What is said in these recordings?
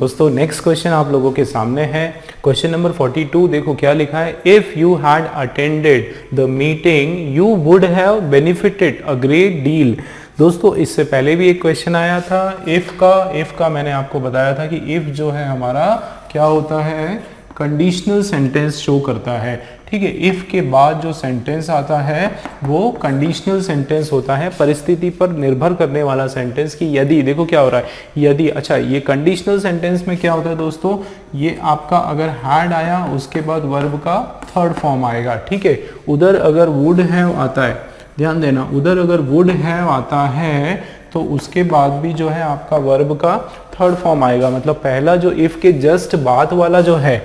दोस्तों next question आप लोगों के सामने है, क्वेश्चन नंबर 42। देखो क्या लिखा है, if you had attended the meeting you would have benefited a great deal. दोस्तों इससे पहले भी एक क्वेश्चन आया था इफ का मैंने आपको बताया था कि इफ जो है हमारा क्या होता है, कंडीशनल सेंटेंस शो करता है। ठीक है, इफ के बाद जो सेंटेंस आता है वो कंडीशनल सेंटेंस होता है, परिस्थिति पर निर्भर करने वाला सेंटेंस कि यदि, देखो क्या हो रहा है यदि। अच्छा, ये कंडीशनल सेंटेंस में क्या होता है दोस्तों, ये आपका अगर हैड आया उसके बाद वर्ब का थर्ड फॉर्म आएगा। ठीक है, उधर अगर वुड हैव आता है, ध्यान देना, उधर अगर वुड हैव आता है तो उसके बाद भी जो है आपका वर्ब का थर्ड फॉर्म आएगा। मतलब पहला जो इफ के जस्ट बाद वाला जो है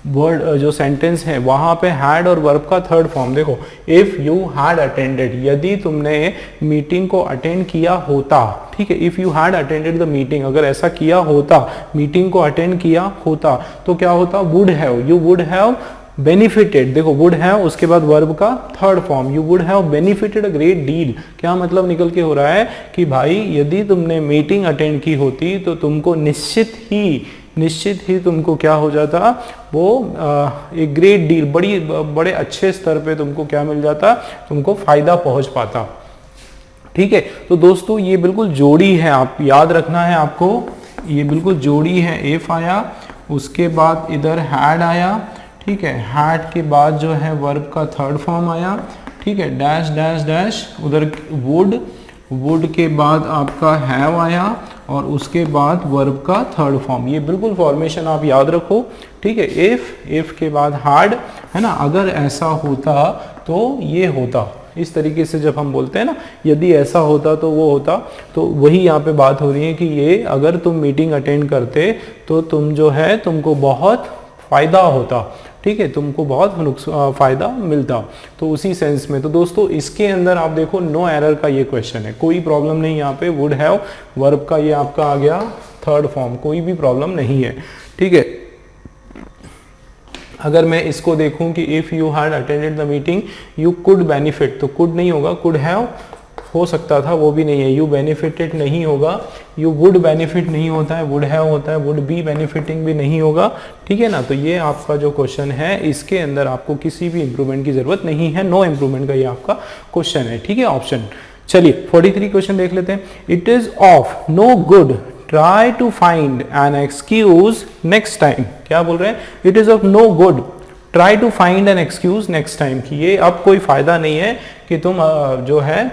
वर्ड जो सेंटेंस है वहां पे हैड और वर्ब का थर्ड फॉर्म। देखो इफ यू हैड अटेंडेड, यदि तुमने मीटिंग को अटेंड किया होता। ठीक है, if you had attended the meeting, अगर ऐसा किया होता, मीटिंग को अटेंड किया होता तो क्या होता, would have, you would have benefited. देखो वुड हैव उसके बाद वर्ब का third form, you would have benefited a great deal. क्या मतलब निकल के हो रहा है कि भाई यदि तुमने मीटिंग अटेंड की होती तो तुमको निश्चित ही तुमको क्या हो जाता, वो एक ग्रेट डील, बड़े अच्छे स्तर पे तुमको क्या मिल जाता, तुमको फायदा पहुंच पाता। ठीक है, तो दोस्तों ये बिल्कुल जोड़ी है, आप याद रखना है आपको, ये बिल्कुल जोड़ी है। इफ आया उसके बाद इधर हैड आया, ठीक है, हैड के बाद जो है वर्ब का थर्ड फॉर्म आया। ठीक है, डैश डैश डैश, उधर वुड के बाद आपका हैव आया और उसके बाद वर्ब का थर्ड फॉर्म। ये बिल्कुल फॉर्मेशन आप याद रखो। ठीक है, इफ के बाद हैड है ना, अगर ऐसा होता तो ये होता, इस तरीके से जब हम बोलते हैं ना यदि ऐसा होता तो वो होता, तो वही यहाँ पे बात हो रही है कि ये अगर तुम मीटिंग अटेंड करते तो तुम जो है तुमको बहुत फायदा होता। ठीक है, तुमको बहुत फायदा मिलता, तो उसी सेंस में। तो दोस्तों इसके अंदर आप देखो नो एरर का ये क्वेश्चन है, कोई प्रॉब्लम नहीं यहाँ पे। वुड हैव वर्ब का ये आपका आ गया थर्ड फॉर्म, कोई भी प्रॉब्लम नहीं है। ठीक है, अगर मैं इसको देखूं कि if you had attended the meeting you could benefit, तो कुड नहीं होगा, कुड हैव हो सकता था, वो भी नहीं है। यू बेनिफिटेड नहीं होगा, यू वुड बेनिफिट नहीं होता है, वुड हैव होता है, वुड बी बेनिफिटिंग भी नहीं होगा। ठीक है ना, तो ये आपका जो क्वेश्चन है इसके अंदर आपको किसी भी इंप्रूवमेंट की जरूरत नहीं है, नो इंप्रूवमेंट का ये आपका क्वेश्चन है। ठीक है, ऑप्शन। चलिए 43 क्वेश्चन देख लेते हैं। It is of no good try to find an excuse next time. क्या बोल रहे हैं, it is of no good try to find an excuse next time, कि ये अब कोई फायदा नहीं है कि तुम जो है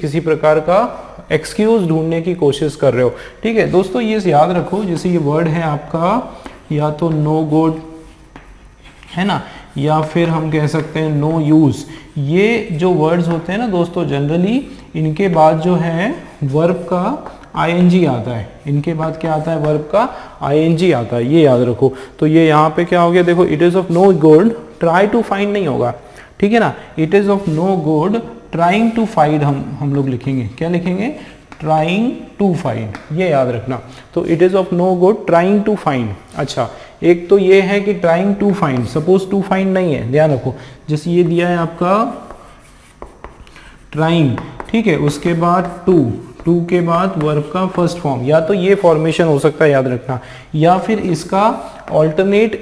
किसी प्रकार का एक्सक्यूज ढूंढने की कोशिश कर रहे हो। ठीक है दोस्तों, ये याद रखो, जैसे ये वर्ड है आपका या तो नो गुड है ना, या फिर हम कह सकते हैं नो यूज। ये जो वर्ड्स होते हैं ना दोस्तों, जनरली इनके बाद जो है वर्ब का ing आता है, इनके बाद क्या आता है, वर्ब का ing आता है, ये याद रखो। तो ये यहाँ पे क्या हो गया, देखो it is of no good try to find नहीं होगा। ठीक है ना, it is of no good trying to find हम लोग लिखेंगे, क्या लिखेंगे, ट्राइंग टू फाइंड, ये याद रखना। तो it is of no good trying to find. अच्छा, एक तो ये है कि trying to find, suppose to find नहीं है, ध्यान रखो। जैसे ये दिया है आपका ट्राइंग, ठीक है, उसके बाद टू के बाद वर्ब का फर्स्ट फॉर्म, या तो ये फॉर्मेशन हो सकता है, याद रखना, या फिर इसका ऑल्टरनेट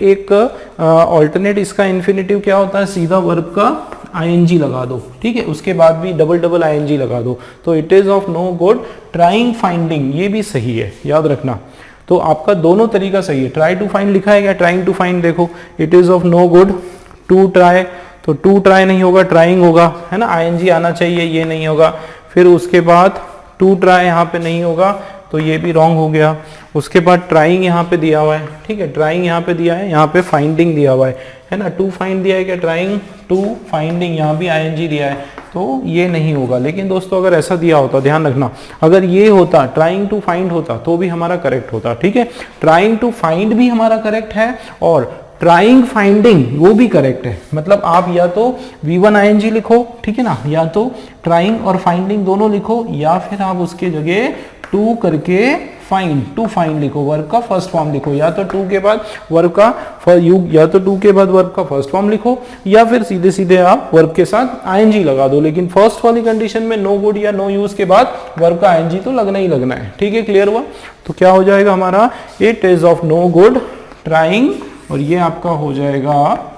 इसका इन्फिनेटिव क्या होता है, सीधा वर्ब का ing लगा दो। ठीक है, उसके बाद भी डबल ing लगा दो। तो it is of no good trying finding, ये भी सही है, याद रखना। तो आपका दोनों तरीका सही है। ट्राई टू फाइंड लिखा है क्या, ट्राइंग टू फाइंड, देखो it is of no good to try, तो टू ट्राई नहीं होगा, ट्राइंग होगा, है ना, ing आना चाहिए, ये नहीं होगा। फिर उसके बाद टू ट्राई यहाँ पे नहीं होगा, तो ये भी रॉन्ग हो गया। उसके बाद ट्राइंग यहाँ पे दिया हुआ है, ठीक है, ट्राइंग यहाँ पे दिया है, यहाँ पे फाइंडिंग दिया हुआ है ना, टू फाइंड दिया है क्या, ट्राइंग टू फाइंडिंग, यहाँ भी ing दिया है, तो ये नहीं होगा। लेकिन दोस्तों अगर ऐसा दिया होता, ध्यान रखना, अगर ये होता ट्राइंग टू फाइंड होता तो भी हमारा करेक्ट होता। ठीक है, ट्राइंग टू फाइंड भी हमारा करेक्ट है और ट्राइंग फाइंडिंग वो भी करेक्ट है। मतलब आप या तो V1 ing लिखो, ठीक है ना, या तो ट्राइंग और फाइंडिंग दोनों लिखो, या फिर आप उसके जगह टू करके फाइंड, टू फाइंड लिखो, वर्ब का फर्स्ट फॉर्म लिखो, या तो टू के बाद वर्ब का या तो टू के बाद वर्ब का फर्स्ट फॉर्म लिखो, या फिर सीधे सीधे आप वर्ब के साथ आईएनजी लगा दो, लेकिन फर्स्ट वाली कंडीशन में नो गुड या नो यूज के बाद वर्ब का आईएनजी तो लगना ही लगना है। ठीक है, क्लियर हुआ? तो क्या हो जाएगा हमारा, it is of no good trying, और ये आपका हो जाएगा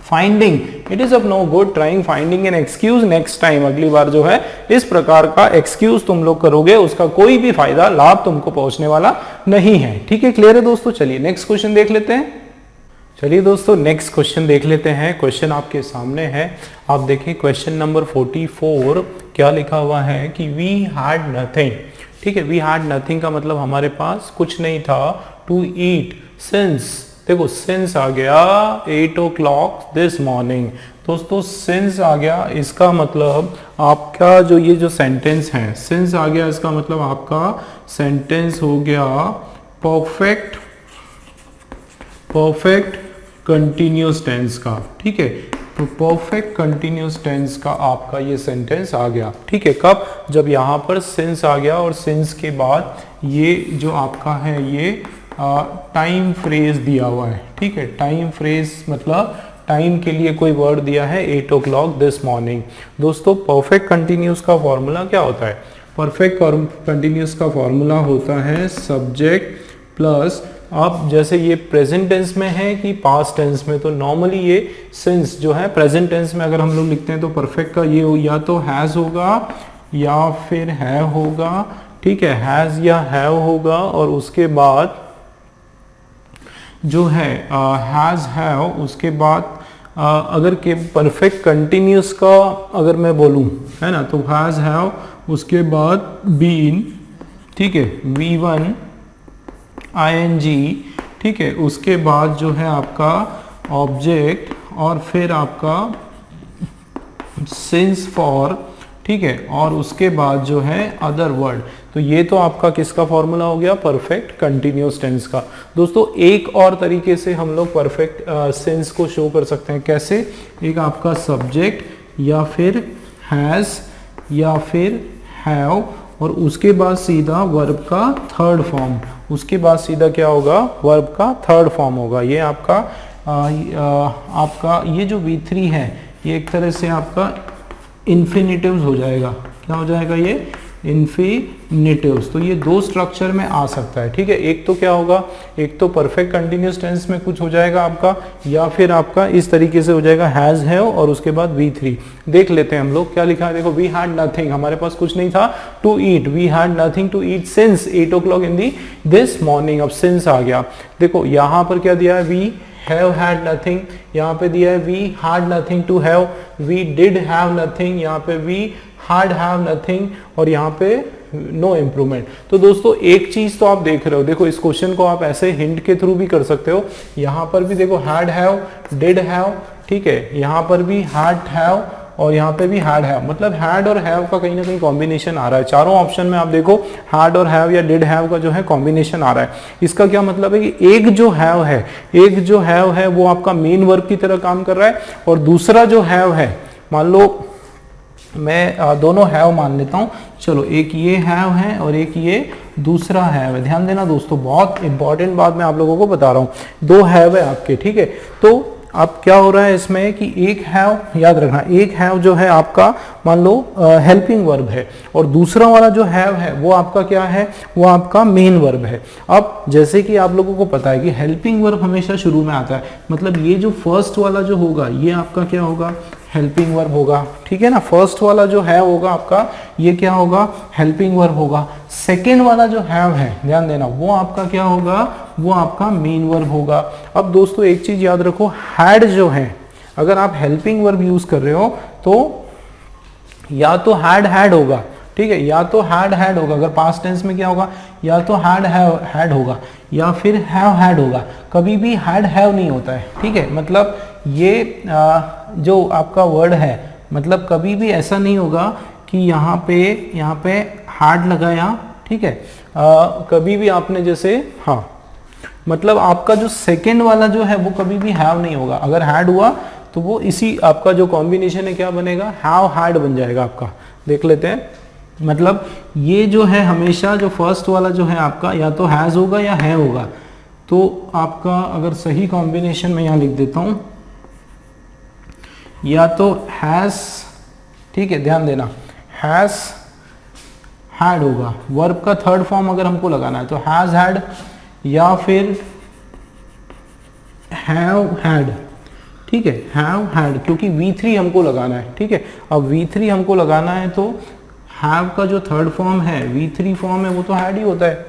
finding, it is of no good trying finding an excuse next time. अगली बार जो है इस प्रकार का एक्सक्यूज तुम लोग करोगे, उसका कोई भी फायदा लाभ तुमको पहुंचने वाला नहीं है। ठीक है, क्लियर है दोस्तों? चलिए नेक्स्ट क्वेश्चन देख लेते हैं। चलिए दोस्तों नेक्स्ट क्वेश्चन देख लेते हैं। क्वेश्चन आपके सामने है, आप देखिए क्वेश्चन नंबर 44 क्या लिखा हुआ है कि वी हैड नथिंग। ठीक है, वी हैड नथिंग का मतलब हमारे पास कुछ नहीं था, टू ईट सिंस, देखो सिंस आ गया 8 o'clock दिस मॉर्निंग। दोस्तों सिंस आ गया, इसका मतलब आपका जो ये जो सेंटेंस है, सिंस आ गया, इसका मतलब आपका सेंटेंस हो गया परफेक्ट कंटिन्यूअस टेंस का। ठीक है, तो परफेक्ट कंटिन्यूअस टेंस का आपका ये सेंटेंस आ गया। ठीक है, कब? जब यहाँ पर सिंस आ गया और सिंस के बाद ये जो आपका है ये टाइम फ्रेज दिया हुआ है। ठीक है, टाइम फ्रेज मतलब टाइम के लिए कोई वर्ड दिया है 8 o'clock दिस मॉर्निंग। दोस्तों परफेक्ट कंटिन्यूअस का फॉर्मूला क्या होता है? परफेक्ट कंटिन्यूअस का फॉर्मूला होता है सब्जेक्ट प्लस, अब जैसे ये प्रेजेंट टेंस में है कि पास्ट टेंस में, तो नॉर्मली ये सिंस जो है प्रेजेंट टेंस में अगर हम लोग लिखते हैं तो परफेक्ट का ये या तो हैज होगा या फिर है होगा। ठीक है, हैज या हैव होगा, और उसके बाद जो है हैज हैव, उसके बाद अगर के परफेक्ट कंटिन्यूअस का अगर मैं बोलूं, है ना, तो हैज हैव, उसके बाद बीन, ठीक है, V1 ING, ठीक है, उसके बाद जो है आपका ऑब्जेक्ट, और फिर आपका सिंस फॉर, ठीक है, और उसके बाद जो है अदर वर्ड। तो ये तो आपका किसका फॉर्मूला हो गया? परफेक्ट कंटिन्यूअस टेंस का। दोस्तों एक और तरीके से हम लोग परफेक्ट सेंस को शो कर सकते हैं, कैसे? एक आपका सब्जेक्ट या फिर हैज या फिर हैव, और उसके बाद सीधा वर्ब का थर्ड फॉर्म, उसके बाद सीधा क्या होगा? वर्ब का थर्ड फॉर्म होगा। ये आपका आपका ये जो V3 है ये एक तरह से आपका इन्फिनिटिव्स हो जाएगा। क्या हो जाएगा? ये इन्फिनिटिव्स। तो ये दो स्ट्रक्चर में आ सकता है। ठीक है, एक तो क्या होगा, एक तो परफेक्ट कंटिन्यूअस टेंस में कुछ हो जाएगा आपका, या फिर आपका इस तरीके से हो जाएगा हैज हैव और उसके बाद V3। देख लेते हैं हम लोग क्या लिखा है। देखो, वी हैड नथिंग, हमारे पास कुछ नहीं था to eat, we had nothing to eat since 8 o'clock in the this morning. अब सिंस आ गया, देखो यहाँ पर क्या दिया है, वी हैव हैड नथिंग, यहाँ पे दिया है we had nothing to have, we did have nothing, यहाँ पे वी हैड हैव नथिंग, और यहाँ पे नो इम्प्रूवमेंट। तो दोस्तों एक चीज तो आप देख रहे हो, देखो इस क्वेश्चन को आप ऐसे हिंट के थ्रू भी कर सकते हो। यहाँ पर भी देखो हैड हैव, डिड हैव, ठीक है, यहाँ पर भी हैड हैव और यहाँ पे भी हैड हैव, मतलब हैड और हैव का कहीं ना कहीं कॉम्बिनेशन आ रहा है। चारों ऑप्शन में आप देखो हैड और हैव या डिड हैव का जो है कॉम्बिनेशन आ रहा है। इसका क्या मतलब है कि एक जो हैव है, एक जो हैव है वो आपका मेन वर्ब की तरह काम कर रहा है, और दूसरा जो हैव है, मान लो मैं दोनों हैव मान लेता हूं, चलो एक ये हैव है और एक ये दूसरा हैव है। ध्यान देना दोस्तों, बहुत इंपॉर्टेंट बात मैं आप लोगों को बता रहा हूं। दो हैव है आपके, ठीक है। तो अब क्या हो रहा है इसमें कि एक हैव, याद रखना, एक हैव जो है आपका मान लो हेल्पिंग वर्ब है, और दूसरा वाला जो हैव है वो आपका क्या है, वो आपका मेन वर्ब है। अब जैसे कि आप लोगों को पता है कि हेल्पिंग वर्ब हमेशा शुरू में आता है, मतलब ये जो फर्स्ट वाला जो होगा ये आपका क्या होगा, हेल्पिंग वर्ब होगा, ठीक है ना। फर्स्ट वाला जो है होगा आपका, ये क्या होगा, हेल्पिंग वर्ब होगा। सेकेंड वाला जो हैव है, ध्यान देना, वो आपका क्या होगा, वो आपका मेन वर्ब होगा। अब दोस्तों एक चीज याद रखो, हैड जो है, अगर आप हेल्पिंग वर्ब यूज कर रहे हो तो या तो हैड होगा, ठीक है, या तो हैड होगा। अगर पास्ट टेंस में क्या होगा, या तो हैड होगा या फिर हैड होगा। कभी भी हैव नहीं होता है, ठीक है। मतलब ये जो आपका वर्ड है, मतलब कभी भी ऐसा नहीं होगा कि यहाँ पे हैड लगाया, ठीक है, कभी भी आपने जैसे, हाँ, मतलब आपका जो सेकंड वाला जो है वो कभी भी हैव नहीं होगा। अगर हैड हुआ तो वो इसी आपका जो कॉम्बिनेशन है क्या बनेगा, हैव हैड बन जाएगा आपका। देख लेते हैं, मतलब ये जो है हमेशा जो फर्स्ट वाला जो है आपका या तो हैज़ होगा या है होगा। तो आपका अगर सही कॉम्बिनेशन में यहाँ लिख देता हूँ, या तो हैज़, ठीक है ध्यान देना, हैज़ हैड होगा, वर्ब का थर्ड फॉर्म अगर हमको लगाना है तो हैज़ हैड या फिर हैव हैड, ठीक है हैव हैड, क्योंकि V3 हमको लगाना है, ठीक है। अब V3 हमको लगाना है तो हैव का जो थर्ड फॉर्म है V3 फॉर्म है वो तो हैड ही होता है।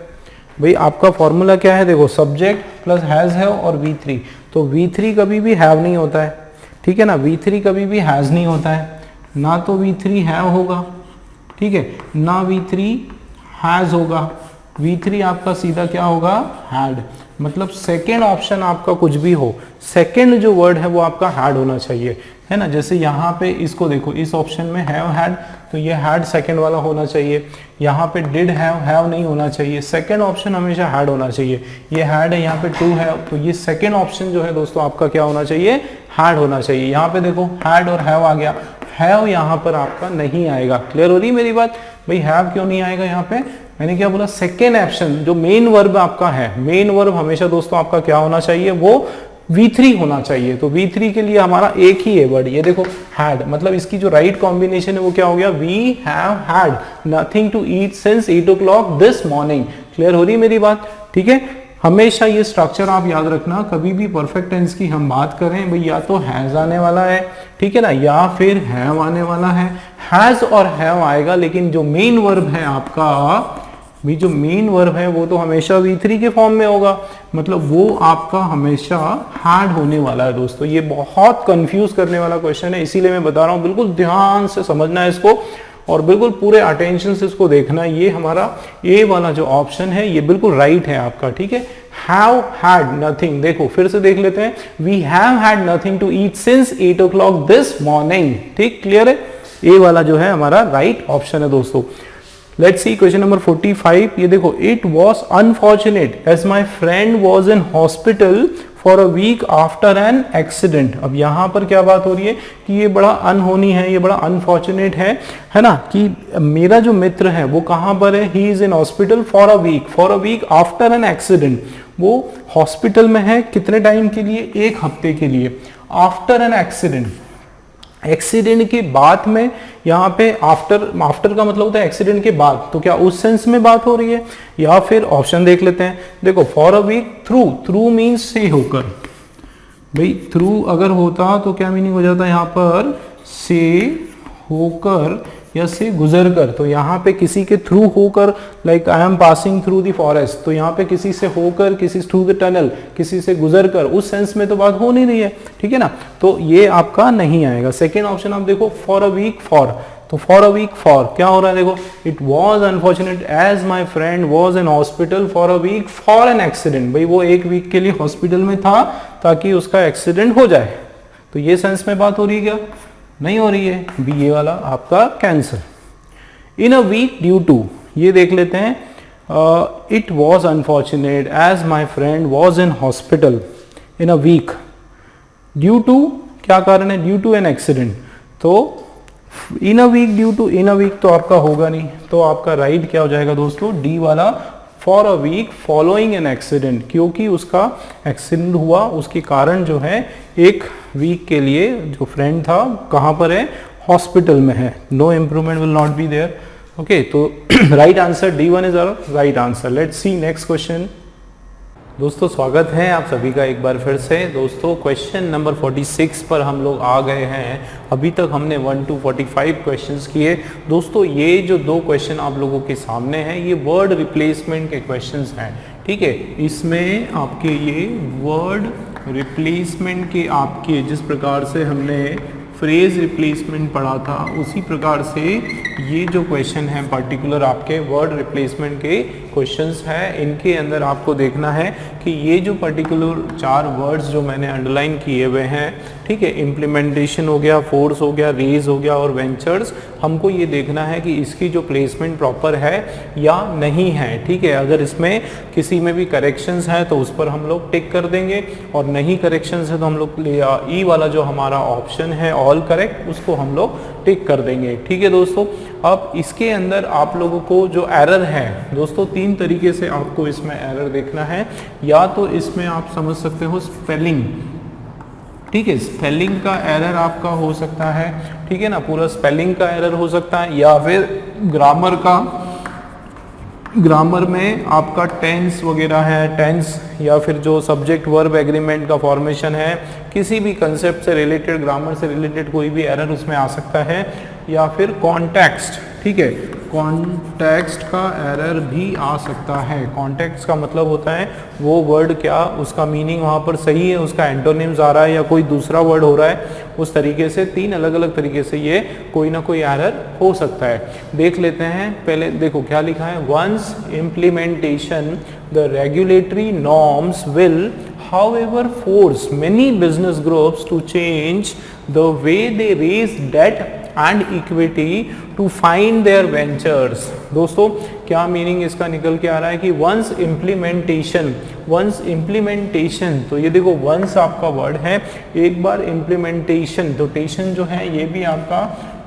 भाई आपका फॉर्मूला क्या है, देखो सब्जेक्ट प्लस हैज़ है और V3, तो V3 कभी भी हैव नहीं होता है, ठीक है ना, V3 कभी भी हैज़ नहीं होता है, ना तो V3 हैव होगा, ठीक है, ना V3 हैज़ होगा, V3 आपका सीधा क्या होगा, हैड। मतलब सेकेंड ऑप्शन आपका कुछ भी हो, सेकेंड जो वर्ड है वो आपका हैड होना चाहिए, है ना। जैसे यहाँ पे इसको देखो, इस ऑप्शन में हैव हैड, तो ये हैड सेकेंड वाला होना चाहिए। यहाँ पे डिड हैव नहीं होना चाहिए, सेकेंड ऑप्शन हमेशा हैड होना चाहिए। ये हैड है, यहाँ पे टू है, तो ये सेकेंड ऑप्शन जो है दोस्तों आपका क्या होना चाहिए, हैड होना चाहिए। यहाँ पे देखो हैड और हैव आ गया, हैव यहाँ पर आपका नहीं आएगा। क्लियर हो रही मेरी बात, भाई हैव क्यों नहीं आएगा यहाँ पे, मैंने क्या बोला, सेकेंड ऑप्शन जो मेन वर्ब आपका है, मेन वर्ब हमेशा दोस्तों आपका क्या होना चाहिए, वो V3 होना चाहिए। तो V3 के लिए हमारा एक ही है वर्ड, ये देखो हैड, मतलब इसकी जो राइट कॉम्बिनेशन है वो क्या हो गया, we have had nothing to eat since 8 o'clock this morning. Clear हो रही मेरी बात, ठीक है। हमेशा ये स्ट्रक्चर आप याद रखना, कभी भी परफेक्ट टेंस की हम बात करें भाई, या तो हैज आने वाला है, ठीक है ना, या फिर हैव आने वाला है। हैज और हैव आएगा, लेकिन जो मेन वर्ब है आपका, भी जो मेन वर्ब है वो तो हमेशा V3 के फॉर्म में होगा, मतलब वो आपका हमेशा हैड होने वाला है। दोस्तों ये बहुत कंफ्यूज करने वाला क्वेश्चन है, इसीलिए मैं बता रहा हूँ, बिल्कुल ध्यान से समझना है इसको और बिल्कुल पूरे अटेंशन से इसको देखना। ये हमारा ए वाला जो ऑप्शन है ये बिल्कुल राइट है आपका, ठीक है। हैव हैड नथिंग, देखो फिर से देख लेते हैं, we have had nothing to eat since 8 o'clock this morning, ठीक, क्लियर है। ए वाला जो है हमारा राइट ऑप्शन है दोस्तों। Let's see question number 45। ये देखो, it was unfortunate as my friend was in hospital for a week after an accident. अब यहाँ पर क्या बात हो रही है कि ये बड़ा अनहोनी है, ये बड़ा अनफॉर्चुनेट है ना, कि मेरा जो मित्र है वो कहाँ पर है, he is in hospital for a week after an accident. वो हॉस्पिटल में है कितने टाइम के लिए, एक हफ्ते के लिए। आफ्टर एन एक्सीडेंट, एक्सीडेंट के बाद में, यहाँ पे आफ्टर का मतलब होता है एक्सीडेंट के बाद, तो क्या उस सेंस में बात हो रही है, या फिर ऑप्शन देख लेते हैं। देखो for a week, through means से होकर, भाई थ्रू अगर होता तो क्या मीनिंग हो जाता है यहाँ पर, से होकर या से गुजर कर। तो यहाँ पे किसी के थ्रू होकर, like I am passing through the forest, तो यहाँ पे किसी से होकर, किसी थ्रू द टनल, किसी से गुजर कर, उस सेंस में तो बात हो नहीं रही है, ठीक है ना। तो ये आपका नहीं आएगा। सेकेंड ऑप्शन आप देखो, फॉर अ वीक फॉर, तो फॉर अ वीक फॉर क्या हो रहा है, देखो it was unfortunate as my friend was in hospital for a week for an accident. भाई वो एक वीक के लिए हॉस्पिटल में था ताकि उसका एक्सीडेंट हो जाए, तो ये सेंस में बात हो रही है क्या, नहीं हो रही है, बी ये वाला आपका cancel. In a week due to, ये देख लेते हैं, it was unfortunate as my friend was in hospital in a week, due to क्या कारण है, ड्यू टू एन एक्सीडेंट। तो in a week, due to in a week तो आपका होगा नहीं, तो आपका राइट क्या हो जाएगा दोस्तों, डी वाला, for a week following an accident, क्योंकि उसका एक्सीडेंट हुआ, उसके कारण जो है एक वीक के लिए जो फ्रेंड था कहाँ पर है, हॉस्पिटल में है। No improvement will not be there. Okay, तो right answer D1 is our right answer. Let's see next question. दोस्तों स्वागत है आप सभी का एक बार फिर से। दोस्तों क्वेश्चन नंबर 46 पर हम लोग आ गए हैं। अभी तक हमने 1 to 45 क्वेश्चंस किए। दोस्तों ये जो दो क्वेश्चन आप लोगों के सामने हैं ये वर्ड रिप्लेसमेंट के क्वेश्चंस हैं, ठीक है। इसमें आपके ये वर्ड रिप्लेसमेंट के आपके जिस प्रकार से हमने फ्रेज रिप्लेसमेंट पढ़ा था उसी प्रकार से ये जो क्वेश्चन है पर्टिकुलर आपके वर्ड रिप्लेसमेंट के क्वेश्चंस हैं। इनके अंदर आपको देखना है कि ये जो पर्टिकुलर 4 वर्ड्स जो मैंने अंडरलाइन किए हुए हैं, ठीक है, इम्प्लीमेंटेशन हो गया, फोर्स हो गया, रेज हो गया और वेंचर्स, हमको ये देखना है कि इसकी जो प्लेसमेंट प्रॉपर है या नहीं है, ठीक है। अगर इसमें किसी में भी करेक्शंस हैं तो उस पर हम लोग टिक कर देंगे और नहीं करेक्शंस है तो हम लोग ई वाला जो हमारा ऑप्शन है ऑल करेक्ट, उसको हम लोग टिक कर देंगे। ठीक है दोस्तों, अब इसके अंदर आप लोगों को जो एरर है दोस्तों, 3 तरीके से आपको इसमें एरर देखना है। या तो इसमें आप समझ सकते हो स्पेलिंग, ठीक है, स्पेलिंग का एरर आपका हो सकता है, ठीक है ना, पूरा स्पेलिंग का एरर हो सकता है, या फिर ग्रामर का, ग्रामर में आपका टेंस वगैरह है, टेंस या फिर जो सब्जेक्ट वर्ब एग्रीमेंट का फॉर्मेशन है, किसी भी कंसेप्ट से रिलेटेड, ग्रामर से रिलेटेड कोई भी एरर उसमें आ सकता है, या फिर कॉन्टेक्स्ट, ठीक है, कॉन्टेक्स्ट का एरर भी आ सकता है। कॉन्टेक्स्ट का मतलब होता है वो वर्ड क्या, उसका मीनिंग वहाँ पर सही है, उसका एंटोनिम्स आ रहा है या कोई दूसरा वर्ड हो रहा है, उस तरीके से 3 अलग अलग तरीके से ये कोई ना कोई एरर हो सकता है। देख लेते हैं, पहले देखो क्या लिखा है, once implementation the regulatory norms will however force many business groups to change the way they raise debt and equity to fund their ventures। दोस्तों क्या मीनिंग इसका निकल के आ रहा है कि वंस इम्प्लीमेंटेशन, तो ये देखो वंस आपका वर्ड है, एक बार इम्प्लीमेंटेशन, तो टेशन जो है ये भी आपका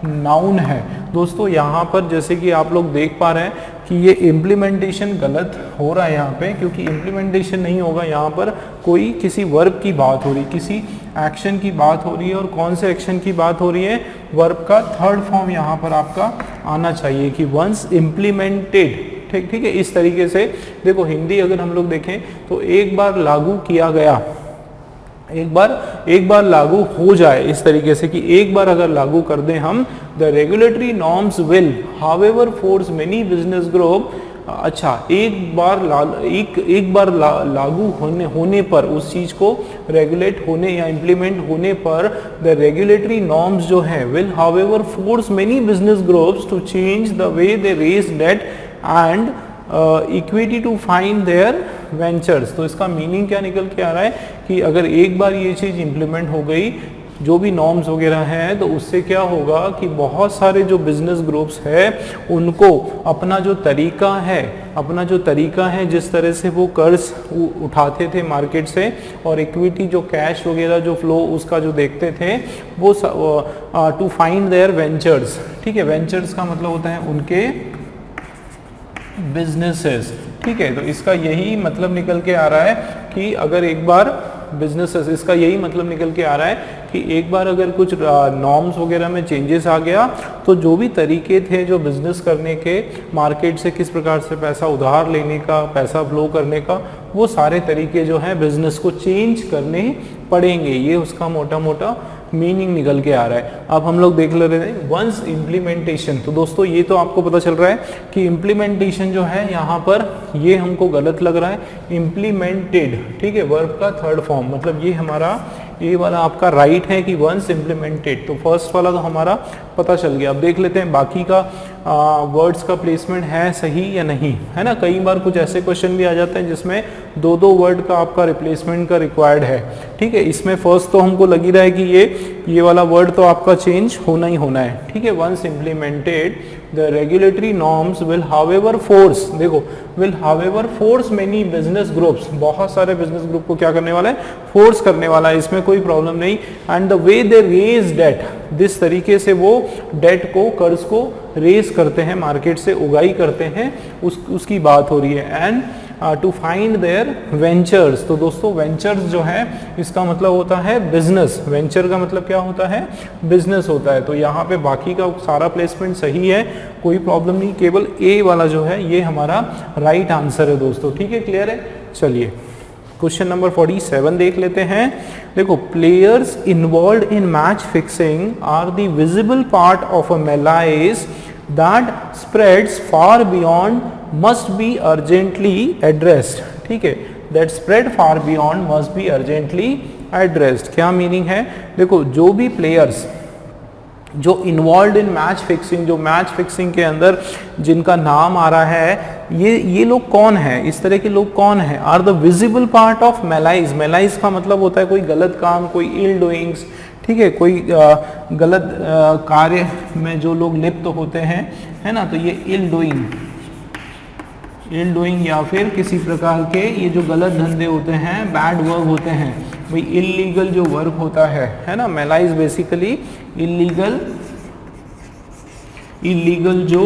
नाउन है दोस्तों। यहाँ पर जैसे कि आप लोग देख पा रहे हैं कि ये इम्प्लीमेंटेशन गलत हो रहा है यहाँ पे, क्योंकि इम्प्लीमेंटेशन नहीं होगा, यहाँ पर कोई किसी वर्ब की बात हो रही, किसी एक्शन की बात हो रही है, और कौन से एक्शन की बात हो रही है, वर्ब का थर्ड फॉर्म यहाँ पर आपका आना चाहिए कि वंस इम्प्लीमेंटेड, ठीक है। इस तरीके से देखो हिंदी अगर हम लोग देखें तो एक बार लागू किया गया, एक बार लागू हो जाए, इस तरीके से कि एक बार अगर लागू कर दें हम, the regulatory norms will however force many business group, अच्छा एक बार लागू होने पर, उस चीज को रेगुलेट होने या इम्प्लीमेंट होने पर, द रेगुलेटरी नॉर्म्स जो है will however force many business groups to change the way they raise debt and equity to find their ventures. तो इसका मीनिंग क्या निकल के आ रहा है कि अगर एक बार ये चीज़ इम्प्लीमेंट हो गई, जो भी नॉर्म्स वगैरह हैं, तो उससे क्या होगा कि बहुत सारे जो बिजनेस ग्रुप्स है उनको अपना जो तरीका है जिस तरह से वो कर्ज उठाते थे मार्केट से, और इक्विटी जो कैश वगैरह जो फ्लो उसका जो देखते थे, वो टू फाइंड देयर वेंचर्स, ठीक है। वेंचर्स का मतलब होता है उनके बिजनेसेस, ठीक है। तो इसका यही मतलब निकल के आ रहा है कि अगर एक बार बिजनेसेस, इसका यही मतलब निकल के आ रहा है कि एक बार अगर कुछ नॉर्म्स वगैरह में चेंजेस आ गया, तो जो भी तरीके थे जो बिजनेस करने के, मार्केट से किस प्रकार से पैसा उधार लेने का, पैसा फ्लो करने का, वो सारे तरीके जो हैं बिजनेस को चेंज करने पड़ेंगे। ये उसका मोटा मोटा मीनिंग निकल के आ रहा है। अब हम लोग देख ले रहे हैं वंस इम्प्लीमेंटेशन। तो दोस्तों ये तो आपको पता चल रहा है कि इम्प्लीमेंटेशन जो है यहाँ पर ये हमको गलत लग रहा है, इम्प्लीमेंटेड, ठीक है, वर्ब का थर्ड फॉर्म, मतलब ये हमारा ये वाला आपका राइट है कि वंस इम्प्लीमेंटेड। तो फर्स्ट वाला तो हमारा पता चल गया। अब देख लेते हैं बाकी का वर्ड्स का प्लेसमेंट है सही या नहीं, है ना। कई बार कुछ ऐसे क्वेश्चन भी आ जाते हैं जिसमें 2 वर्ड का आपका रिप्लेसमेंट का रिक्वायर्ड है, ठीक है। इसमें फर्स्ट तो हमको लग ही रहा है कि ये वाला वर्ड तो आपका चेंज होना ही होना है, ठीक है। Once implemented the regulatory norms will however force, देखो will however force many business groups, बहुत सारे बिजनेस ग्रुप को क्या करने वाला है, फोर्स करने वाला है, इसमें कोई प्रॉब्लम नहीं। And the way they raise debt, जिस तरीके से वो डेट को, कर्ज को रेज करते हैं, मार्केट से उगाई करते हैं, उसकी बात हो रही है। And to find their ventures, तो दोस्तों वेंचर्स जो है इसका मतलब होता है बिजनेस, वेंचर का मतलब क्या होता है, बिजनेस होता है। तो यहाँ पे बाकी का सारा प्लेसमेंट सही है, कोई प्रॉब्लम नहीं, केवल ए वाला जो है ये हमारा राइट आंसर है दोस्तों, ठीक है, क्लियर है। चलिए क्वेश्चन नंबर 47 देख लेते हैं। देखो, players involve in match fixing are the visible part of a malaise that spreads far beyond must be urgently addressed, ठीक है, that spread far beyond must be urgently addressed. क्या meaning है, देखो जो भी प्लेयर्स जो इन्वॉल्व इन मैच फिक्सिंग, जो match fixing के अंदर जिनका नाम आ रहा है, ये लोग कौन है, इस तरह के लोग कौन है, are the visible part of malaise. Malaise का मतलब होता है कोई गलत काम, कोई इल डूइंग्स, ठीक है, कोई गलत कार्य में जो लोग लिप्त होते हैं, है ना। तो ये इल इल डूइंग या फिर किसी प्रकार के ये जो गलत धंधे होते हैं, बैड वर्क होते हैं, भाई इलीगल जो वर्क होता है ना, मैलाइज बेसिकली इलीगल जो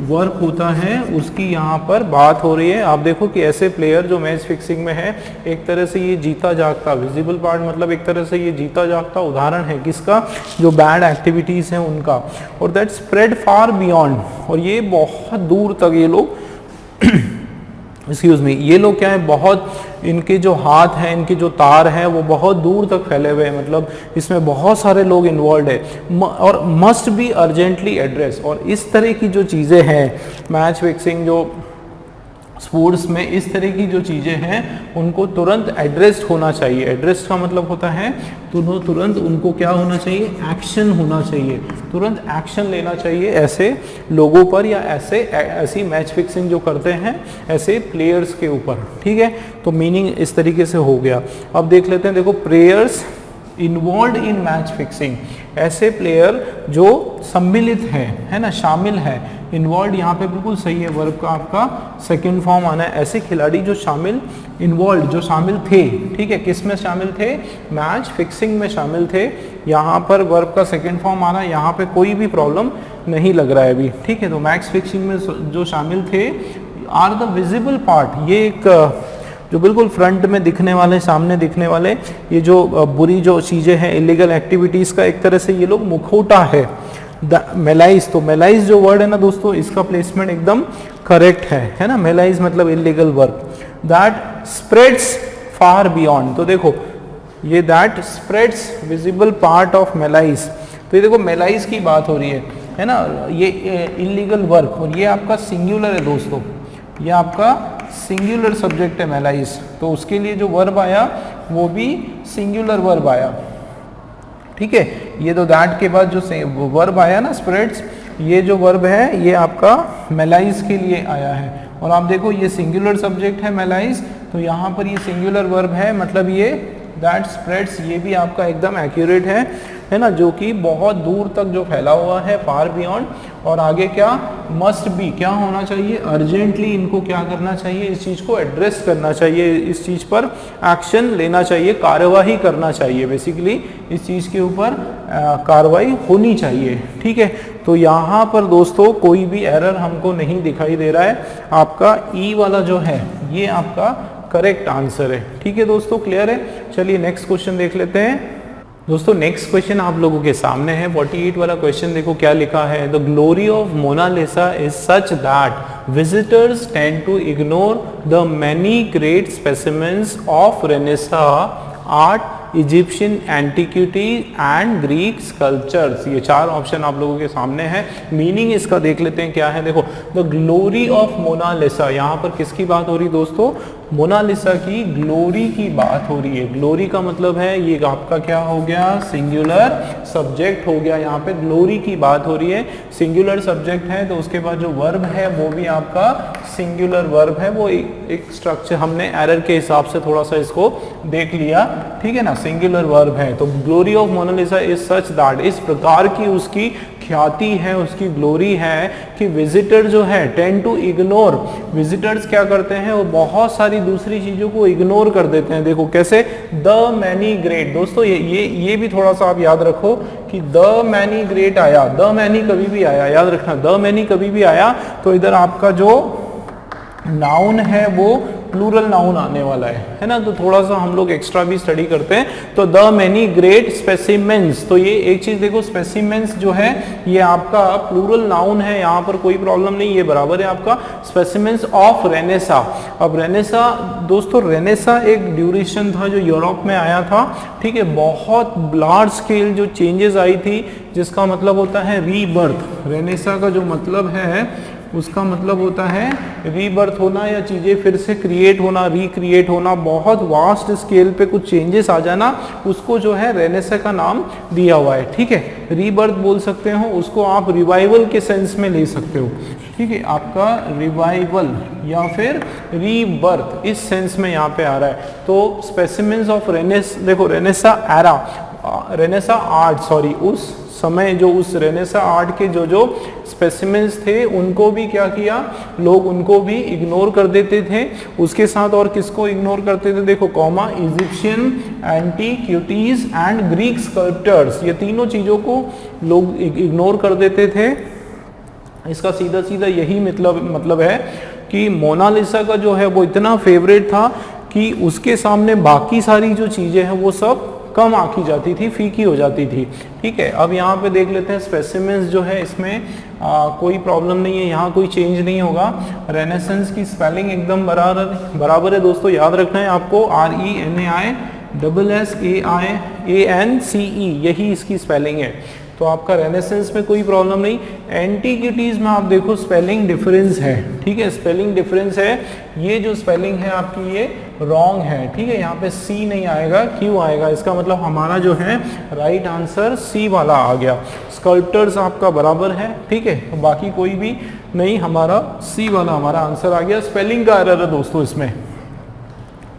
वर्क होता है उसकी यहाँ पर बात हो रही है। आप देखो कि ऐसे प्लेयर जो मैच फिक्सिंग में है, एक तरह से ये जीता जागता विजिबल पार्ट, मतलब एक तरह से ये जीता जागता उदाहरण है किसका, जो बैड एक्टिविटीज़ हैं उनका, और दैट स्प्रेड फार बियॉन्ड, और ये बहुत दूर तक ये लोग एक्सक्यूज मी, ये लोग क्या है, बहुत इनके जो हाथ हैं, इनके जो तार हैं वो बहुत दूर तक फैले हुए हैं, मतलब इसमें बहुत सारे लोग इन्वॉल्व है और मस्ट बी अर्जेंटली एड्रेस। और इस तरह की जो चीज़ें हैं मैच फिक्सिंग जो स्पोर्ट्स में, इस तरह की जो चीज़ें हैं उनको तुरंत एड्रेस्ड होना चाहिए। एड्रेस्ड का मतलब होता है तुरंत उनको क्या होना चाहिए, एक्शन होना चाहिए, तुरंत एक्शन लेना चाहिए ऐसे लोगों पर या ऐसी मैच फिक्सिंग जो करते हैं ऐसे प्लेयर्स के ऊपर, ठीक है। तो मीनिंग इस तरीके से हो गया। अब देख लेते हैं, देखो players involve in match fixing, ऐसे प्लेयर जो सम्मिलित है ना, शामिल है, इन्वॉल्व यहाँ पे बिल्कुल सही है, वर्ब का आपका सेकंड फॉर्म आना है। ऐसे खिलाड़ी जो शामिल थे, ठीक है, किस में शामिल थे, मैच फिक्सिंग में शामिल थे, यहाँ पर वर्ब का सेकंड फॉर्म आना, यहाँ पे कोई भी प्रॉब्लम नहीं लग रहा है अभी, ठीक है। तो मैच फिक्सिंग में जो शामिल थे आर द विजिबल पार्ट, ये एक जो बिल्कुल फ्रंट में दिखने वाले, सामने दिखने वाले, ये जो बुरी जो चीज़ें हैं, इलीगल एक्टिविटीज़ का एक तरह से ये लोग मुखौटा है। मेलाइज, तो मेलाइज जो वर्ड है ना दोस्तों, इसका प्लेसमेंट एकदम करेक्ट है ना। मेलाइज मतलब illegal work, that spreads far beyond, तो देखो ये that spreads visible part of malice, तो ये देखो मेलाइज की बात हो रही है ना, ये इलीगल वर्क, और ये आपका सिंगुलर है दोस्तों, ये आपका सिंगुलर सब्जेक्ट है मेलाइज, तो उसके लिए जो वर्ब आया वो भी सिंगुलर वर्ब आया, ठीक है। ये तो दैट के बाद जो वर्ब आया ना स्प्रेड्स, ये जो वर्ब है ये आपका मेलाइज के लिए आया है, और आप देखो ये सिंगुलर सब्जेक्ट है मेलाइज, तो यहाँ पर ये सिंगुलर वर्ब है, मतलब ये दैट स्प्रेड्स, ये भी आपका एकदम एक्यूरेट है ना, जो कि बहुत दूर तक जो फैला हुआ है, फार बियॉन्ड। और आगे क्या, मस्ट बी, क्या होना चाहिए, अर्जेंटली इनको क्या करना चाहिए, इस चीज़ को एड्रेस करना चाहिए, इस चीज़ पर एक्शन लेना चाहिए, कार्यवाही करना चाहिए, बेसिकली इस चीज़ के ऊपर कार्रवाई होनी चाहिए, ठीक है। तो यहाँ पर दोस्तों कोई भी एरर हमको नहीं दिखाई दे रहा है, आपका ई वाला जो है ये आपका करेक्ट आंसर है, ठीक है दोस्तों, क्लियर है। चलिए नेक्स्ट क्वेश्चन देख लेते हैं दोस्तों। नेक्स्ट क्वेश्चन आप लोगों के सामने है 48 वाला क्वेश्चन, देखो क्या लिखा है, the glory of Mona Lisa is such that visitors tend to ignore the many great specimens of Renaissance art, Egyptian antiquity and Greek sculptures. ये चार ऑप्शन आप लोगों के सामने है, मीनिंग इसका देख लेते हैं क्या है। देखो द ग्लोरी ऑफ मोनालिसा, यहाँ पर किसकी बात हो रही दोस्तों, मोनालिसा की ग्लोरी की बात हो रही है। ग्लोरी का मतलब है ये आपका क्या हो गया, सिंगुलर सब्जेक्ट हो गया, यहाँ पे ग्लोरी की बात हो रही है, सिंगुलर सब्जेक्ट है, तो उसके बाद जो वर्ब है वो भी आपका सिंगुलर वर्ब है, वो एक स्ट्रक्चर हमने एरर के हिसाब से थोड़ा सा इसको देख लिया, ठीक है ना, सिंगुलर वर्ब है। तो glory of Mona Lisa is such that, इस प्रकार की उसकी ख्याति है, उसकी ग्लोरी है कि विजिटर जो है टेंड टू इग्नोर, विजिटर्स क्या करते हैं, वो बहुत सारी दूसरी चीजों को इग्नोर कर देते हैं। देखो कैसे, द मैनी ग्रेट, दोस्तों ये भी थोड़ा सा आप याद रखो कि द मैनी ग्रेट आया, द मैनी कभी भी आया, याद रखना, द मैनी कभी भी आया तो इधर आपका जो नाउन है वो प्लूरल नाउन आने वाला है ना। तो थोड़ा सा हम लोग एक्स्ट्रा भी स्टडी करते हैं। तो द मैनी ग्रेट स्पेसिमेंस, तो ये एक चीज देखो, स्पेसिमेंस जो है ये आपका प्लूरल नाउन है, यहाँ पर कोई प्रॉब्लम नहीं, ये बराबर है आपका स्पेसिमेंस ऑफ रेनेसा। अब रेनेसा दोस्तों, रेनेसा एक ड्यूरेशन था जो यूरोप में आया था, ठीक है, बहुत लार्ज स्केल जो चेंजेस आई थी, जिसका मतलब होता है रीबर्थ। रेनेसा का जो मतलब है उसका मतलब होता है रीबर्थ होना या चीज़ें फिर से क्रिएट होना, रिक्रिएट होना, बहुत वास्ट स्केल पे कुछ चेंजेस आ जाना, उसको जो है रेनेसा का नाम दिया हुआ है, ठीक है। रीबर्थ बोल सकते हो, उसको आप रिवाइवल के सेंस में ले सकते हो, ठीक है, आपका रिवाइवल या फिर रीबर्थ इस सेंस में यहाँ पे आ रहा है। तो स्पेसिमेंस ऑफ देखो Renaissance era, Renaissance art, sorry, उस समय जो उस रेनेसा आर्ट के जो स्पेसिमेंस थे उनको भी क्या किया, लोग उनको भी इग्नोर कर देते थे। उसके साथ और किसको इग्नोर करते थे, देखो comma, Egyptian, antiquities and Greek sculptures, ये तीनों चीजों को लोग इग्नोर कर देते थे। इसका सीधा सीधा यही मतलब है कि मोनालिसा का जो है वो इतना फेवरेट था कि उसके सामने बाकी सारी जो चीजें हैं वो सब कम आंकी जाती थी, फीकी हो जाती थी। ठीक है, अब यहाँ पे देख लेते हैं स्पेसिमेंस जो है इसमें कोई प्रॉब्लम नहीं है, यहाँ कोई चेंज नहीं होगा। रेनेसेंस की स्पेलिंग एकदम बराबर है दोस्तों, याद रखना है आपको, RENAISSAIANCE यही इसकी स्पेलिंग है। तो आपका रेनेसेंस में कोई प्रॉब्लम नहीं। एंटीक्विटीज में आप देखो स्पेलिंग डिफरेंस है, ठीक है, स्पेलिंग डिफरेंस है। ये जो स्पेलिंग है आपकी ये रॉन्ग है, ठीक है, यहाँ पे सी नहीं आएगा, क्यों आएगा, इसका मतलब हमारा जो है राइट आंसर सी वाला आ गया। स्कल्पचर्स आपका बराबर है, ठीक है, तो बाकी कोई भी नहीं, हमारा सी वाला हमारा आंसर आ गया। स्पेलिंग का एरर है दोस्तों इसमें,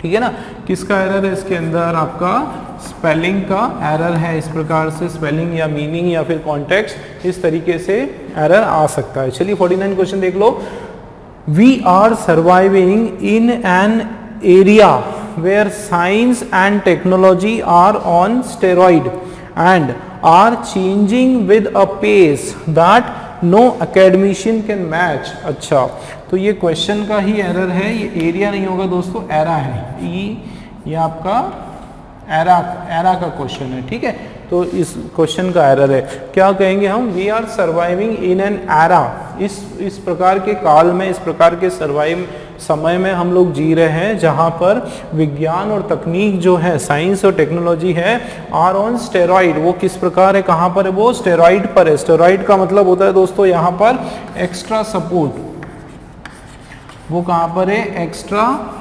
ठीक है ना, किसका एरर है इसके अंदर, आपका स्पेलिंग का एरर है। इस प्रकार से स्पेलिंग या मीनिंग या फिर कॉन्टेक्स्ट इस तरीके से एरर आ सकता है। चलिए 49 क्वेश्चन देख लो। We are surviving in an area where science and technology are on steroid and are changing with a pace that no academician can match. अच्छा, तो ये क्वेश्चन का ही एरर है, ये एरिया नहीं होगा दोस्तों, एरा है, ये आपका एरा का क्वेश्चन है, ठीक है। तो इस क्वेश्चन का एरर है, क्या कहेंगे हम, we are surviving in an era, इस प्रकार के काल में, इस प्रकार के समय में हम लोग जी रहे हैं जहां पर विज्ञान और तकनीक जो है, साइंस और टेक्नोलॉजी है, आर ऑन स्टेरॉइड। वो किस प्रकार है, कहां पर है, वो स्टेरॉइड पर है। स्टेरॉइड का मतलब होता है दोस्तों यहाँ पर एक्स्ट्रा सपोर्ट, वो कहां पर है, एक्स्ट्रा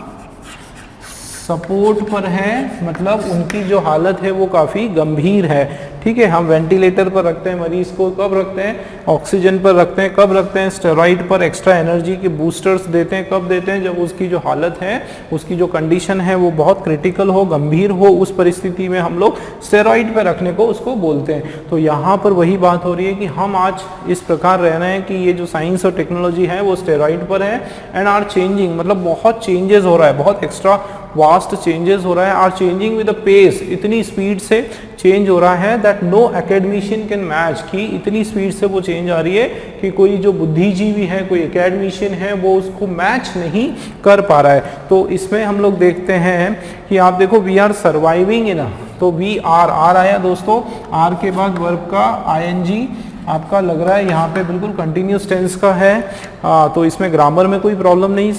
सपोर्ट पर है, मतलब उनकी जो हालत है वो काफ़ी गंभीर है, ठीक है। हम वेंटिलेटर पर रखते हैं मरीज को, कब रखते हैं, ऑक्सीजन पर रखते हैं, कब रखते हैं, स्टेरॉइड पर एक्स्ट्रा एनर्जी के बूस्टर्स देते हैं, कब देते हैं, जब उसकी जो हालत है, उसकी जो कंडीशन है वो बहुत क्रिटिकल हो, गंभीर हो, उस परिस्थिति में हम लोग स्टेरॉइड पर रखने को उसको बोलते हैं। तो यहाँ पर वही बात हो रही है कि हम आज इस प्रकार रह रहे हैं कि ये जो साइंस और टेक्नोलॉजी है वो स्टेरॉइड पर है, एंड आर चेंजिंग, मतलब बहुत चेंजेस हो रहा है, बहुत एक्स्ट्रा वास्ट चेंजेस हो रहा है, are changing with a pace, इतनी स्पीड से चेंज हो रहा है that no academician can match, की इतनी स्पीड से वो चेंज आ रही है कि कोई जो बुद्धिजीवी है, कोई एकेडमिशियन है, वो उसको मैच नहीं कर पा रहा है। तो इसमें हम लोग देखते हैं कि आप देखो वी आर सर्वाइविंग इन, तो वी आर आया दोस्तों, आर के बाद वर्ब का ING आपका लग रहा है यहाँ पे बिल्कुल कंटिन्यूस टेंस का है। तो इसमें ग्रामर में कोई प्रॉब्लम नहीं,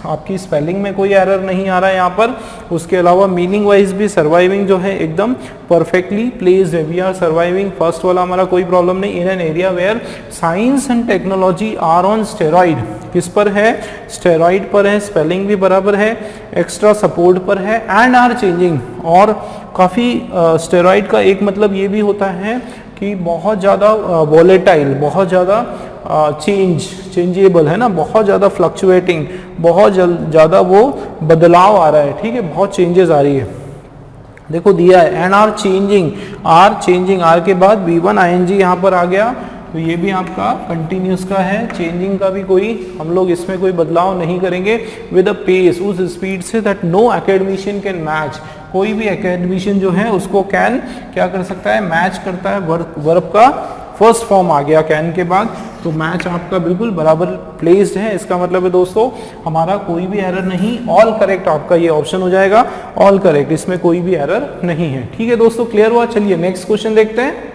आपकी स्पेलिंग में कोई एरर नहीं आ रहा है यहाँ पर। उसके अलावा मीनिंग वाइज भी सर्वाइविंग जो है एकदम परफेक्टली प्लेस्ड है। वी आर सर्वाइविंग फर्स्ट वाला हमारा कोई प्रॉब्लम नहीं। In an area where science and technology are on steroid, किस पर है, स्टेरॉइड पर है, स्पेलिंग भी बराबर है, एक्स्ट्रा सपोर्ट पर है, एंड आर चेंजिंग। और काफ़ी स्टेरॉइड का एक मतलब ये भी होता है कि बहुत ज़्यादा वॉलेटाइल, बहुत ज़्यादा चेंजेबल है ना, बहुत ज़्यादा फ्लक्चुएटिंग, बहुत ज़्यादा वो बदलाव आ रहा है, ठीक है, बहुत चेंजेस आ रही है। देखो दिया है एंड आर चेंजिंग, आर के बाद V1 ING यहाँ पर आ गया, तो ये भी आपका कंटिन्यूस का है। चेंजिंग का भी कोई हम लोग इसमें कोई बदलाव नहीं करेंगे। विद अ पेस, उस स्पीड से that no academician can match, कोई भी एकेडमिशियन जो है उसको कैन क्या कर सकता है, मैच करता है। वर्ब का फर्स्ट फॉर्म आ गया कैन के बाद, तो मैच आपका बिल्कुल बराबर प्लेस्ड है। इसका मतलब है दोस्तों हमारा कोई भी एरर नहीं, ऑल करेक्ट आपका ये ऑप्शन हो जाएगा, ऑल करेक्ट, इसमें कोई भी एरर नहीं है। ठीक है दोस्तों, क्लियर हुआ। चलिए नेक्स्ट क्वेश्चन देखते हैं।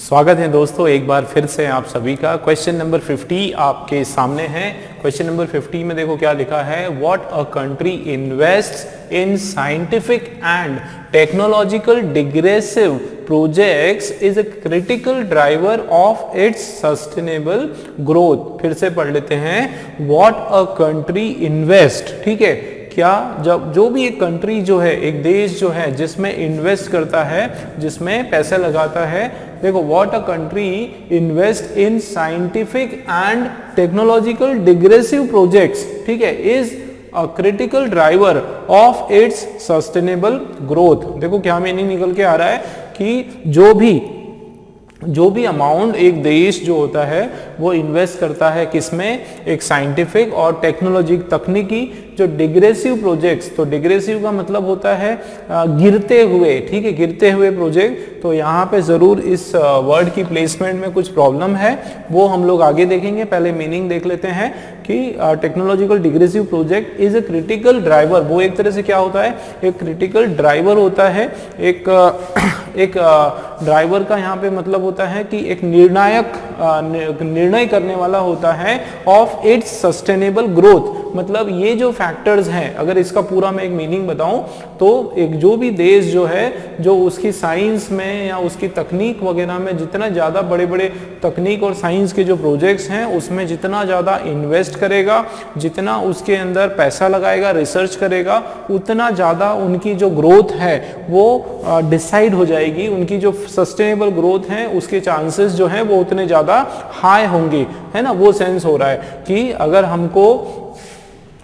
स्वागत है दोस्तों एक बार फिर से आप सभी का। क्वेश्चन नंबर 50 आपके सामने है। क्वेश्चन नंबर 50 में देखो क्या लिखा है, what a country invests in scientific and technological digressive projects is a critical driver of its sustainable growth. फिर से पढ़ लेते हैं, व्हाट अ कंट्री इन्वेस्ट, ठीक है, क्या जब जो भी एक कंट्री जो है, एक देश जो है जिसमें इन्वेस्ट करता है, जिसमें पैसा लगाता है, देखो what a country invest in scientific and technological digressive projects, ठीक है, is a critical driver of its sustainable growth. देखो क्या मीनिंग निकल के आ रहा है कि जो भी जो भी अमाउंट एक देश जो होता है वो इन्वेस्ट करता है किसमें, एक साइंटिफिक और टेक्नोलॉजी तकनीकी जो डिग्रेसिव प्रोजेक्ट्स, तो डिग्रेसिव का मतलब होता है गिरते हुए, ठीक है, गिरते हुए प्रोजेक्ट। तो यहाँ पे जरूर इस वर्ड की प्लेसमेंट में कुछ प्रॉब्लम है, वो हम लोग आगे देखेंगे। पहले मीनिंग देख लेते हैं कि technological digressive project is a critical driver. वो एक तरह से क्या होता है, एक क्रिटिकल ड्राइवर होता है। एक ड्राइवर का यहाँ पे मतलब होता है कि एक निर्णय करने वाला होता है ऑफ इट्स सस्टेनेबल ग्रोथ। मतलब ये जो फैक्टर्स हैं, अगर इसका पूरा मैं एक मीनिंग बताऊं तो एक जो भी देश जो है, जो उसकी साइंस में या उसकी तकनीक वगैरह में जितना ज़्यादा बड़े बड़े तकनीक और साइंस के जो प्रोजेक्ट्स हैं उसमें जितना ज़्यादा इन्वेस्ट करेगा, जितना उसके अंदर पैसा लगाएगा, रिसर्च करेगा, उतना ज़्यादा उनकी जो ग्रोथ है वो डिसाइड हो जाएगी। उनकी जो सस्टेनेबल ग्रोथ है उसके चांसेस जो है वो उतने ज़्यादा हाई होंगे, है ना। वो सेंस हो रहा है कि अगर हमको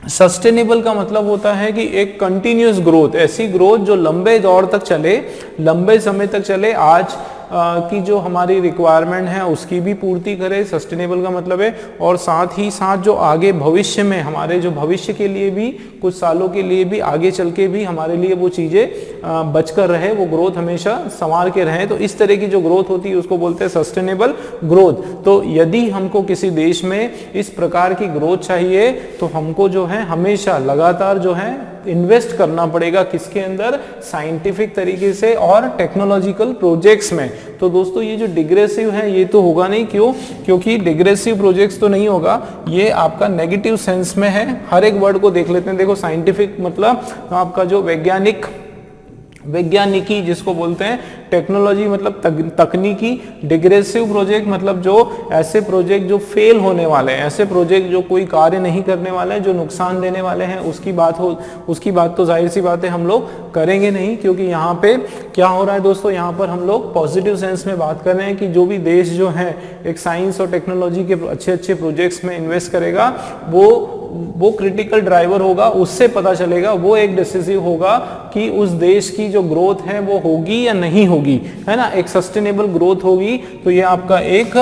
सस्टेनेबल का मतलब होता है कि एक कंटिन्यूस ग्रोथ, ऐसी ग्रोथ जो लंबे दौर तक चले, लंबे समय तक चले, आज की जो हमारी रिक्वायरमेंट है उसकी भी पूर्ति करे, सस्टेनेबल का मतलब है, और साथ ही साथ जो आगे भविष्य में हमारे जो भविष्य के लिए भी, कुछ सालों के लिए भी, आगे चल के भी हमारे लिए वो चीज़ें बचकर रहे, वो ग्रोथ हमेशा संवार के रहे। तो इस तरह की जो ग्रोथ होती है उसको बोलते हैं सस्टेनेबल ग्रोथ। तो यदि हमको किसी देश में इस प्रकार की ग्रोथ चाहिए तो हमको जो है हमेशा लगातार जो है इन्वेस्ट करना पड़ेगा, किसके अंदर, साइंटिफिक तरीके से और टेक्नोलॉजिकल प्रोजेक्ट्स में। तो दोस्तों ये जो डिग्रेसिव है ये तो होगा नहीं, क्यों, क्योंकि डिग्रेसिव प्रोजेक्ट्स तो नहीं होगा, ये आपका नेगेटिव सेंस में है। हर एक वर्ड को देख लेते हैं। देखो साइंटिफिक मतलब आपका जो वैज्ञानिकी जिसको बोलते हैं, टेक्नोलॉजी मतलब तकनीकी, डिग्रेसिव प्रोजेक्ट मतलब जो ऐसे प्रोजेक्ट जो फेल होने वाले हैं, ऐसे प्रोजेक्ट जो कोई कार्य नहीं करने वाले हैं, जो नुकसान देने वाले हैं, उसकी बात तो जाहिर सी बात है हम लोग करेंगे नहीं। क्योंकि यहाँ पे क्या हो रहा है दोस्तों, यहाँ पर हम लोग पॉजिटिव सेंस में बात कर रहे हैं कि जो भी देश जो है एक साइंस और टेक्नोलॉजी के अच्छे प्रोजेक्ट्स में इन्वेस्ट करेगा, वो क्रिटिकल ड्राइवर होगा। उससे पता चलेगा, वो एक डिसिसिव होगा कि उस देश की जो ग्रोथ है वो होगी या नहीं होगी, है ना, एक सस्टेनेबल ग्रोथ होगी। तो ये आपका एक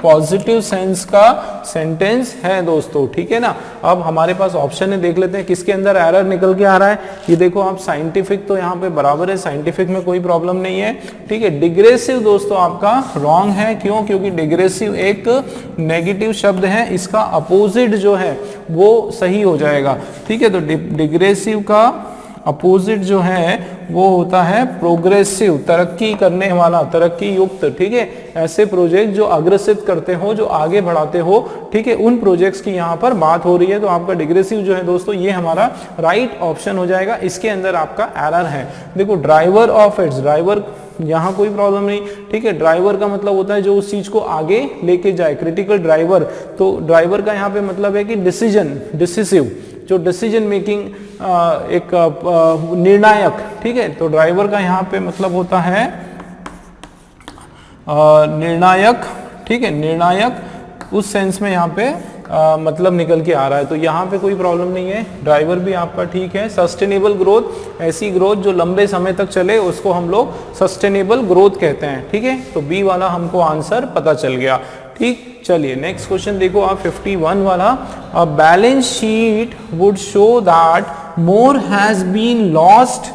पॉजिटिव सेंस का सेंटेंस है दोस्तों, ठीक है ना। अब हमारे पास ऑप्शन है, देख लेते हैं किसके अंदर एरर निकल के आ रहा है। ये देखो आप, साइंटिफिक तो यहाँ पे बराबर है, साइंटिफिक में कोई प्रॉब्लम नहीं है, ठीक है। डिग्रेसिव दोस्तों आपका रॉन्ग है, क्यों, क्योंकि डिग्रेसिव एक नेगेटिव शब्द है, इसका अपोजिट जो है वो सही हो जाएगा, ठीक है। तो डिग्रेसिव का अपोजिट जो है वो होता है प्रोग्रेसिव, तरक्की करने वाला, तरक्की युक्त, ठीक है। ऐसे प्रोजेक्ट जो अग्रसित करते हो, जो आगे बढ़ाते हो, ठीक है, उन प्रोजेक्ट्स की यहाँ पर बात हो रही है। तो आपका डिग्रेसिव जो है दोस्तों ये हमारा राइट ऑप्शन हो जाएगा। इसके अंदर आपका एरर है। देखो ड्राइवर ऑफ इट्स, ड्राइवर यहाँ कोई प्रॉब्लम नहीं, ठीक है। ड्राइवर का मतलब होता है जो उस चीज को आगे लेके जाए, क्रिटिकल ड्राइवर। तो ड्राइवर का यहाँ पे मतलब है कि डिसिसिव, जो डिसीजन मेकिंग, एक निर्णायक, ठीक है। तो ड्राइवर का यहाँ पे मतलब होता है निर्णायक, ठीक है, निर्णायक उस सेंस में यहाँ पे मतलब निकल के आ रहा है। तो यहाँ पे कोई प्रॉब्लम नहीं है, ड्राइवर भी आपका ठीक है। सस्टेनेबल ग्रोथ, ऐसी ग्रोथ जो लंबे समय तक चले उसको हम लोग सस्टेनेबल ग्रोथ कहते हैं, ठीक है। तो बी वाला हमको आंसर पता चल गया, ठीक। चलिए नेक्स्ट क्वेश्चन देखो आप, 51 वाला। A balance sheet would show that more has been lost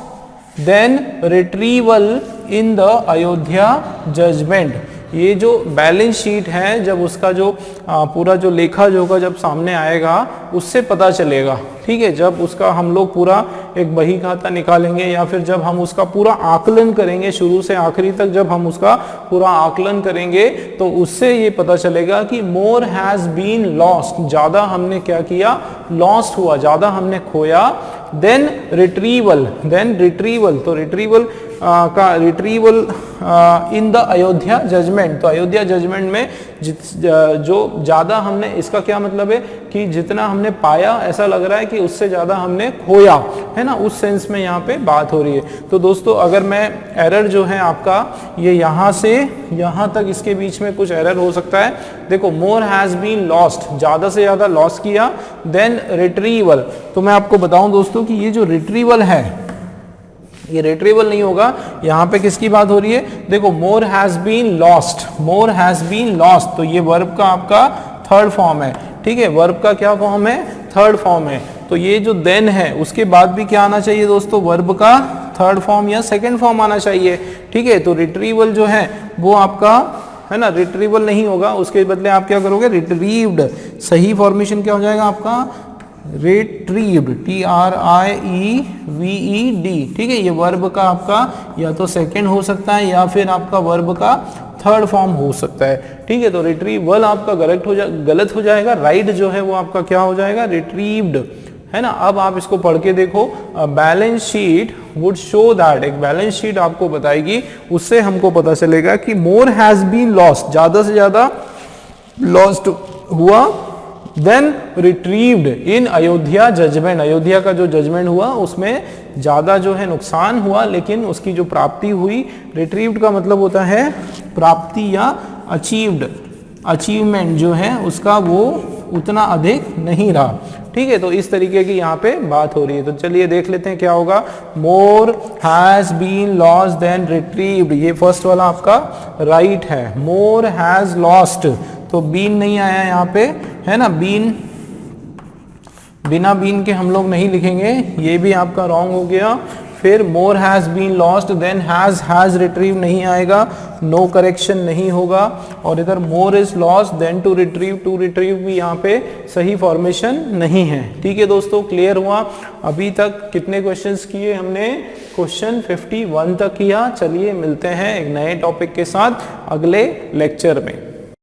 than retrieval in the Ayodhya judgment. ये जो बैलेंस शीट है, जब उसका जो पूरा जो लेखा जोखा जब सामने आएगा उससे पता चलेगा, ठीक है। जब उसका हम लोग पूरा एक बही खाता निकालेंगे या फिर जब हम उसका पूरा आकलन करेंगे, शुरू से आखिरी तक जब हम उसका पूरा आकलन करेंगे तो उससे ये पता चलेगा कि मोर हैज बीन लॉस्ट, ज्यादा हमने क्या किया, लॉस्ट हुआ, ज्यादा हमने खोया। देन रिट्रीवल, तो रिट्रीवल का retrieval in the Ayodhya judgment. तो अयोध्या जजमेंट में जो ज्यादा हमने, इसका क्या मतलब है कि जितना हमने पाया ऐसा लग रहा है कि उससे ज्यादा हमने खोया, है ना, उस सेंस में यहाँ पे बात हो रही है। तो दोस्तों अगर मैं एरर जो है आपका ये यहाँ से यहाँ तक इसके बीच में कुछ एरर हो सकता है। देखो मोर हैज बीन लॉस्ट, ज्यादा से ज्यादा लॉस किया। देन रिट्रीवल, तो मैं आपको बताऊं दोस्तों कि ये जो रिट्रीवल है, ये रिट्रीवल नहीं होगा। यहाँ पे किसकी बात हो रही है, देखो more has been lost, more has been lost, तो ये वर्ब का आपका थर्ड फॉर्म है, ठीक है, वर्ब का क्या फॉर्म है, थर्ड फॉर्म है। तो ये जो देन है उसके बाद भी क्या आना चाहिए दोस्तों, वर्ब का थर्ड फॉर्म या सेकंड फॉर्म आना चाहिए, ठीक है। तो रिट्रीवल जो है वो आपका है ना, रिट्रीवल नहीं होगा, उसके बदले आप क्या करोगे, रिट्रीव्ड। सही फॉर्मेशन क्या हो जाएगा आपका, रिट्रीव्ड, TRIEVED, ठीक है। ये वर्ब का आपका या तो सेकंड हो सकता है या फिर आपका वर्ब का थर्ड फॉर्म हो सकता है, ठीक है। तो रिट्रीवल आपका गलत हो जाएगा, राइट जो है वो आपका क्या हो जाएगा, रिट्रीव्ड, है ना। अब आप इसको पढ़ के देखो, balance sheet would show that, एक बैलेंस शीट आपको बताएगी, उससे हमको पता चलेगा कि मोर हैज बीन लॉस्ट, ज्यादा से ज्यादा लॉस्ट हुआ, देन रिट्रीव्ड इन अयोध्या जजमेंट, अयोध्या का जो जजमेंट हुआ उसमें ज्यादा जो है नुकसान हुआ, लेकिन उसकी जो प्राप्ति हुई, रिट्रीव्ड का मतलब होता है प्राप्ति या अचीव्ड, अचीवमेंट जो है उसका वो उतना अधिक नहीं रहा, ठीक है। तो इस तरीके की यहाँ पे बात हो रही है। तो चलिए देख लेते हैं क्या होगा, more has been lost then retrieved, ये फर्स्ट वाला आपका राइट है। मोर हैज लॉस्ट, तो बीन नहीं आया यहाँ पे, है ना, बीन बिना बीन के हम लोग नहीं लिखेंगे, ये भी आपका रॉन्ग हो गया। फिर more has been lost then has retrieve नहीं आएगा, नो करेक्शन नहीं होगा। और इधर more is lost then to retrieve भी यहाँ पे सही फॉर्मेशन नहीं है, ठीक है दोस्तों। क्लियर हुआ। अभी तक कितने क्वेश्चंस किए हमने, क्वेश्चन 51 तक किया। चलिए मिलते हैं एक नए टॉपिक के साथ अगले लेक्चर में।